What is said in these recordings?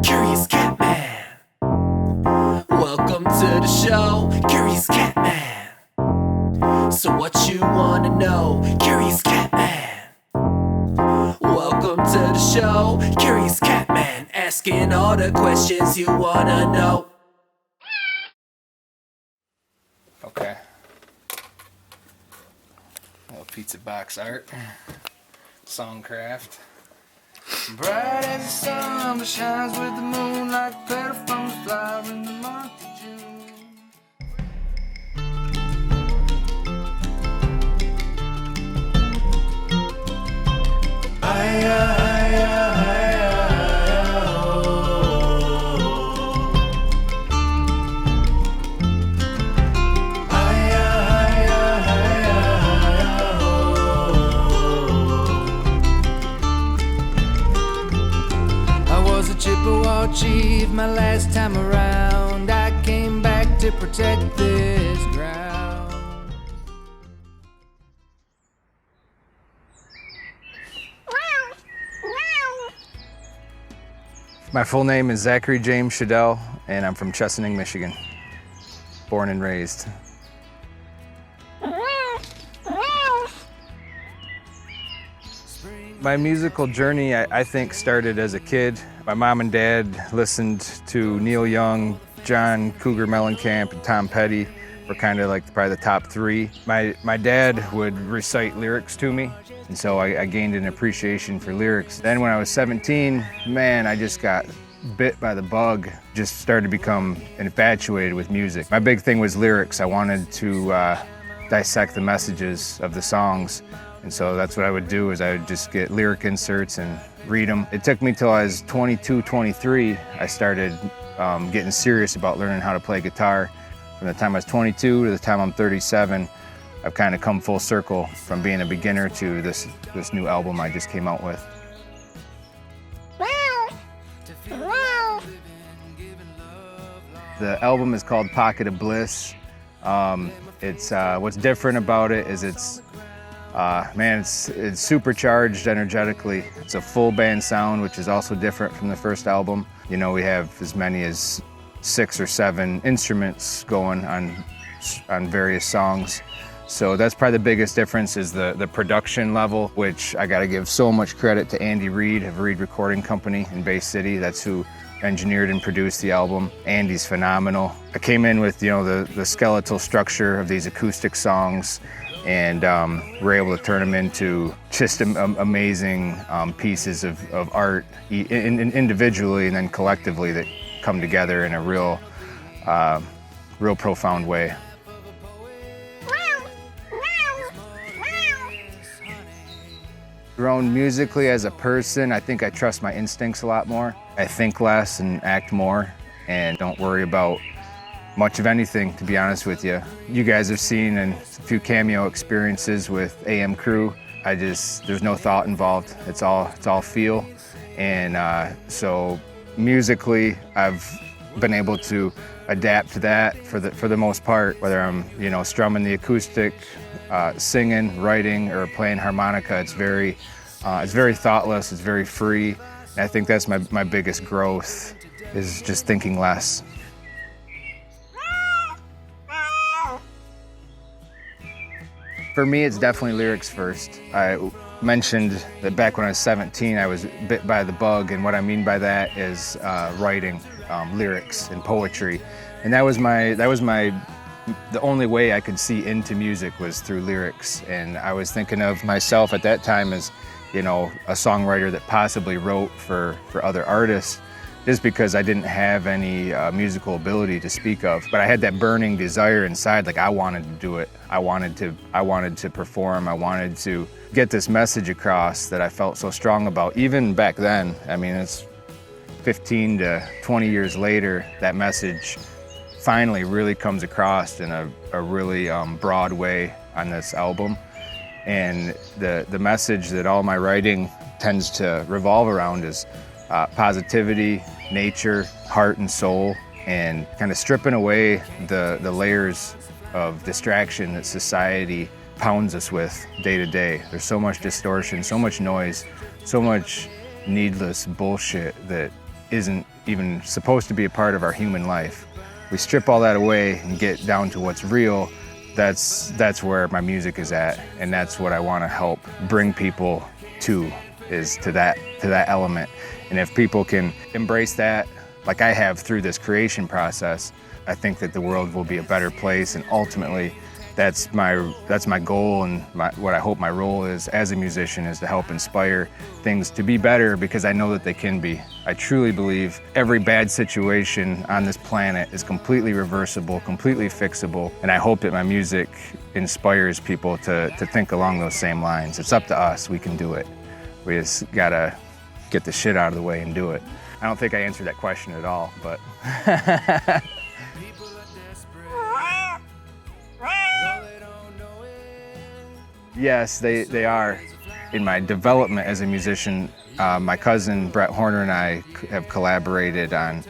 Curious Catman. Welcome to the show, Curious Catman. So what you wanna know, Curious Catman? Welcome to the show, Curious Catman. Asking all the questions you wanna know. Okay. Little pizza box art. Songcraft. Bright as the sun, but shines with the moon like a petal from a flower in the month of June. Chippewa chief, my last time around, I came back to protect this ground. My full name is Zachary James, and I'm from Chesaning, Michigan. Born and raised. My musical journey, I think, started as a kid. My mom and dad listened to Neil Young, John Cougar Mellencamp, and Tom Petty were kind of like probably the top three. My dad would recite lyrics to me, and so I gained an appreciation for lyrics. Then when I was 17, man, I just got bit by the bug, just started to become infatuated with music. My big thing was lyrics. I wanted to dissect the messages of the songs. And so that's what I would do, is I would just get lyric inserts and read them. It took me till I was 22, 23, I started getting serious about learning how to play guitar. From the time I was 22 to the time I'm 37, I've kind of come full circle from being a beginner to this new album I just came out with. The album is called Pocket of Bliss. What's different about it is it's supercharged energetically. It's a full band sound, which is also different from the first album. You know, we have as many as 6 or 7 instruments going on various songs. So that's probably the biggest difference, is the production level, which I gotta give so much credit to Andy Reid of Reid Recording Company in Bay City. That's who engineered and produced the album. Andy's phenomenal. I came in with, the skeletal structure of these acoustic songs, and we're able to turn them into just amazing pieces of art, individually and then collectively, that come together in a real profound way. Grown musically as a person, I think I trust my instincts a lot more. I think less and act more, and don't worry about much of anything, to be honest with you. You guys have seen a few cameo experiences with AM Crew. There's no thought involved. It's all feel. And so musically, I've been able to adapt to that for the most part, whether I'm, strumming the acoustic, singing, writing, or playing harmonica. It's very thoughtless, it's very free. And I think that's my biggest growth, is just thinking less. For me, it's definitely lyrics first. I mentioned that back when I was 17, I was bit by the bug, and what I mean by that is writing lyrics and poetry. And that was the only way I could see into music, was through lyrics. And I was thinking of myself at that time as, a songwriter that possibly wrote for other artists, just because I didn't have any musical ability to speak of. But I had that burning desire inside, like I wanted to do it. I wanted to perform. I wanted to get this message across that I felt so strong about, even back then. I mean, it's 15 to 20 years later, that message finally really comes across in a really broad way on this album. And the message that all my writing tends to revolve around is positivity, nature, heart and soul, and kind of stripping away the layers of distraction that society pounds us with day to day. There's so much distortion, so much noise, so much needless bullshit that isn't even supposed to be a part of our human life. We strip all that away and get down to what's real. That's where my music is at, and that's what I want to help bring people to, is to that element. And if people can embrace that, like I have through this creation process, I think that the world will be a better place. And ultimately, that's my goal, and what I hope my role is as a musician is to help inspire things to be better, because I know that they can be. I truly believe every bad situation on this planet is completely reversible, completely fixable, and I hope that my music inspires people to think along those same lines. It's up to us, we can do it. We just gotta get the shit out of the way and do it. I don't think I answered that question at all, but yes, they are. In my development as a musician, my cousin Brett Horner and I have collaborated on,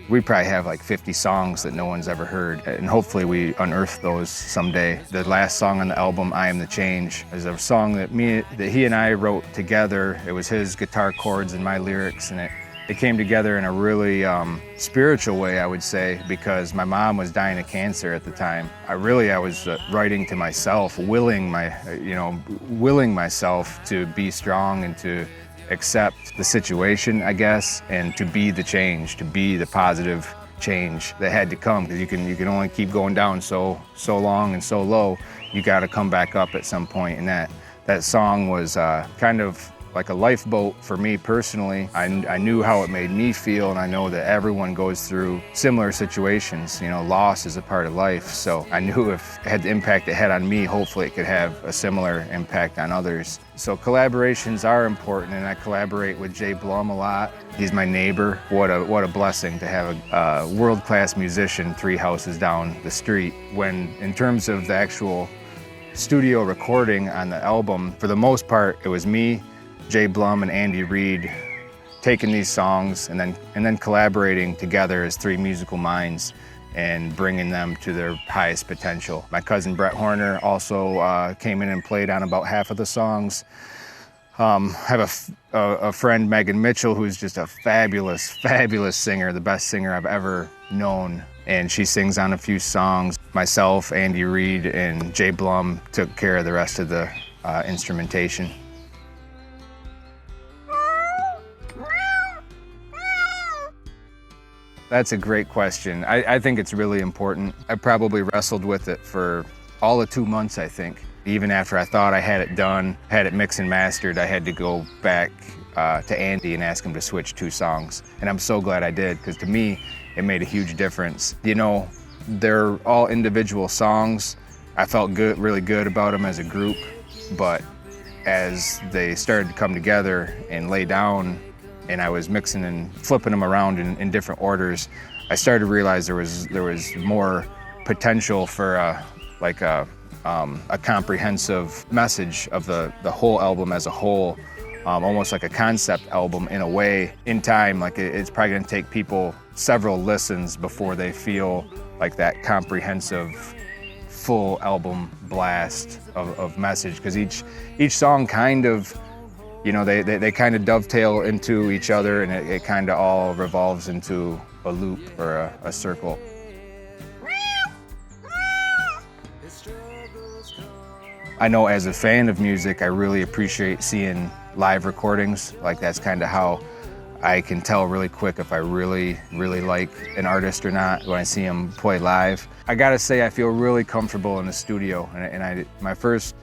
we probably have like 50 songs that no one's ever heard, and hopefully we unearth those someday. The last song on the album, I Am the Change, is a song that he and I wrote together. It was his guitar chords and my lyrics, and it came together in a really spiritual way, I would say, because my mom was dying of cancer at the time. I was writing to myself, willing myself to be strong and to accept the situation, I guess, and to be the change, to be the positive change that had to come, because you can only keep going down so long and so low. You got to come back up at some point, and that song was kind of like a lifeboat for me personally. I knew how it made me feel, and I know that everyone goes through similar situations. You know, loss is a part of life, so I knew if it had the impact it had on me, hopefully it could have a similar impact on others. So collaborations are important, and I collaborate with Jay Blum a lot. He's my neighbor. What a blessing to have a world-class musician 3 houses down the street. When, in terms of the actual studio recording on the album, for the most part, it was me, Jay Blum, and Andy Reid taking these songs and then collaborating together as 3 musical minds and bringing them to their highest potential. My cousin Brett Horner also came in and played on about half of the songs. I have a friend, Megan Mitchell, who's just a fabulous singer, the best singer I've ever known, and she sings on a few songs. Myself, Andy Reid, and Jay Blum took care of the rest of the instrumentation. That's a great question. I think it's really important. I probably wrestled with it for all of 2 months, I think. Even after I thought I had it done, had it mixed and mastered, I had to go back to Andy and ask him to switch 2 songs. And I'm so glad I did, because to me, it made a huge difference. You know, they're all individual songs. I felt really good about them as a group, but as they started to come together and lay down, and I was mixing and flipping them around in different orders, I started to realize there was more potential for a comprehensive message of the whole album as a whole, almost like a concept album in a way. In time, like it's probably going to take people several listens before they feel like that comprehensive full album blast of message, because each song kind of, you know, they kind of dovetail into each other, and it kind of all revolves into a loop or a circle. I know as a fan of music, I really appreciate seeing live recordings. Like, that's kind of how I can tell really quick if I really like an artist or not when I see them play live. I gotta say, I feel really comfortable in the studio, and my first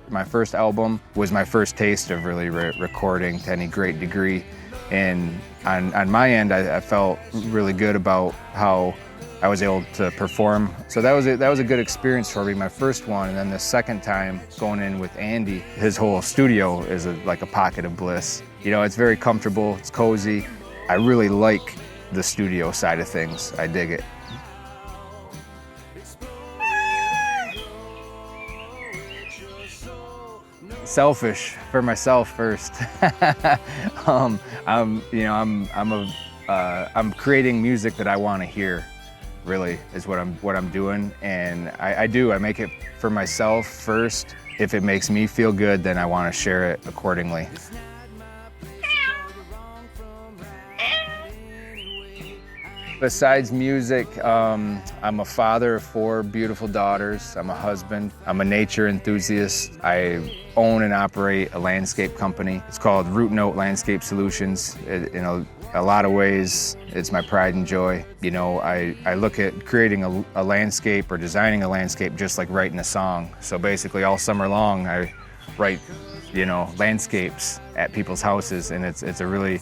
album was my first taste of really recording to any great degree. And on my end, I felt really good about how I was able to perform. So that was a good experience for me, my first one. And then the second time going in with Andy, his whole studio is like a pocket of bliss. You know, it's very comfortable, it's cozy. I really like the studio side of things. I dig it. Selfish for myself first. I'm creating music that I want to hear. Really is what I'm doing, and I make it for myself first. If it makes me feel good, then I want to share it accordingly. Besides music, I'm a father of 4 beautiful daughters. I'm a husband. I'm a nature enthusiast. I own and operate a landscape company. It's called Root Note Landscape Solutions. In a lot of ways, it's my pride and joy. You know, I look at creating a landscape or designing a landscape just like writing a song. So basically all summer long, I write, you know, landscapes at people's houses, and it's a really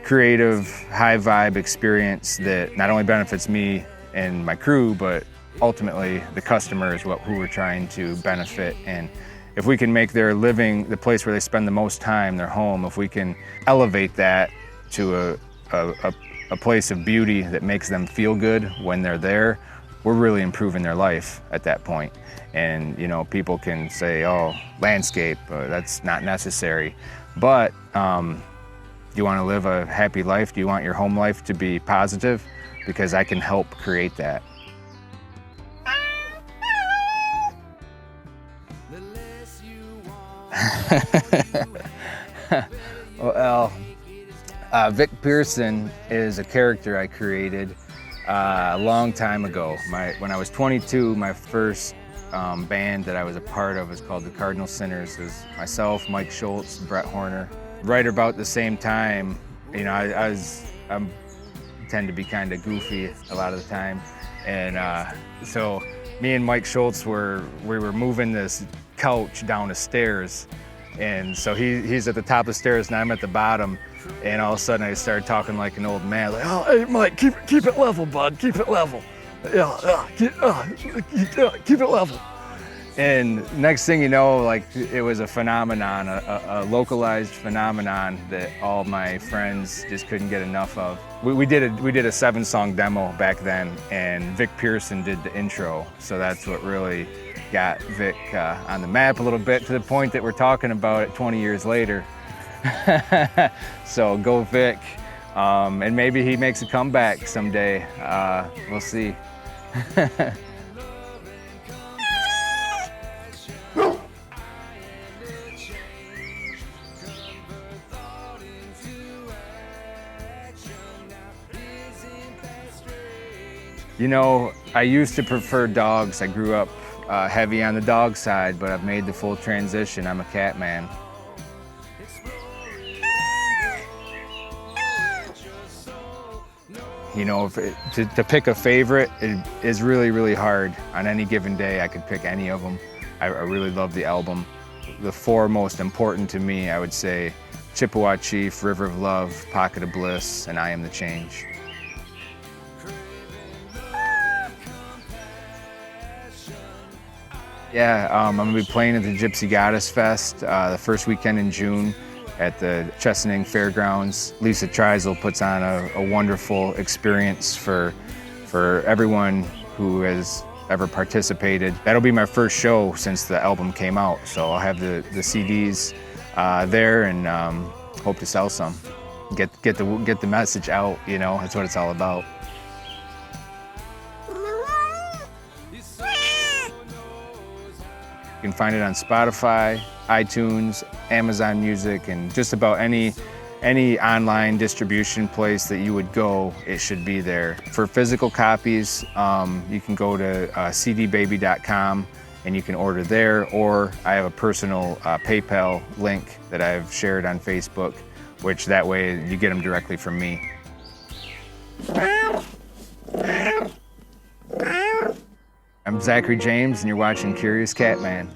creative, high vibe experience that not only benefits me and my crew, but ultimately the customer is who we're trying to benefit. And if we can make their living, the place where they spend the most time, their home, if we can elevate that to a place of beauty that makes them feel good when they're there, we're really improving their life at that point. And you know, people can say, oh, landscape, that's not necessary. But do you want to live a happy life? Do you want your home life to be positive? Because I can help create that. Well, Vic Pearson is a character I created a long time ago. When I was 22, my first band that I was a part of was called the Cardinal Sinners. It was myself, Mike Schultz, Brett Horner. Right about the same time, you know, I tend to be kind of goofy a lot of the time, and so me and Mike Schultz we were moving this couch down the stairs, and so he's at the top of the stairs and I'm at the bottom, and all of a sudden I started talking like an old man, like, oh, hey Mike, keep it level, bud, keep it level, keep it level. And next thing you know, like, it was a phenomenon, a localized phenomenon that all my friends just couldn't get enough of. We did a 7-song demo back then, and Vic Pearson did the intro, so that's what really got Vic on the map a little bit, to the point that we're talking about it 20 years later. So go Vic, and maybe he makes a comeback someday. We'll see. You know, I used to prefer dogs. I grew up heavy on the dog side, but I've made the full transition. I'm a cat man. You know, to pick a favorite, it is really, really hard. On any given day, I could pick any of them. I really love the album. The 4 most important to me, I would say, Chippewa Chief, River of Love, Pocket of Bliss, and I Am the Change. Yeah, I'm gonna be playing at the Gypsy Goddess Fest the first weekend in June at the Chesaning Fairgrounds. Lisa Treisel puts on a wonderful experience for everyone who has ever participated. That'll be my first show since the album came out, so I'll have the CDs there, and hope to sell some. Get the message out, you know, that's what it's all about. You can find it on Spotify, iTunes, Amazon Music, and just about any online distribution place that you would go, it should be there. For physical copies, you can go to cdbaby.com and you can order there, or I have a personal PayPal link that I've shared on Facebook, which that way you get them directly from me. I'm Zachary James, and you're watching Curious Cat Man.